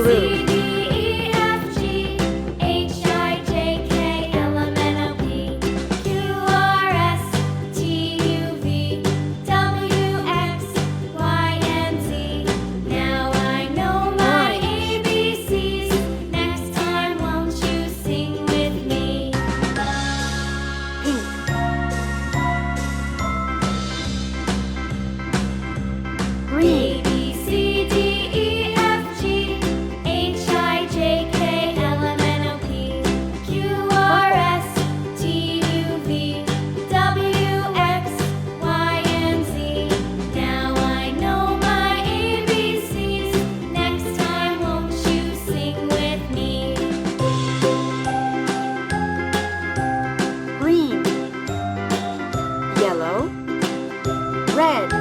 Blue. C, D, E, F, G, H, I, J, K, L, M, N, O, P, Q, R, S, T, U, V, W, X, Y, and Z. Now I know my ABCs. Next time, won't you sing with me? Pink. Green. A, B, C, D, E, F, G, H, I, J, K, L, M, N, O, P, Q, R, S, T, U, V, W, X, Y, and Z. Now I know my ABCs. Next time, won't you sing with me? Green. Yellow. Red.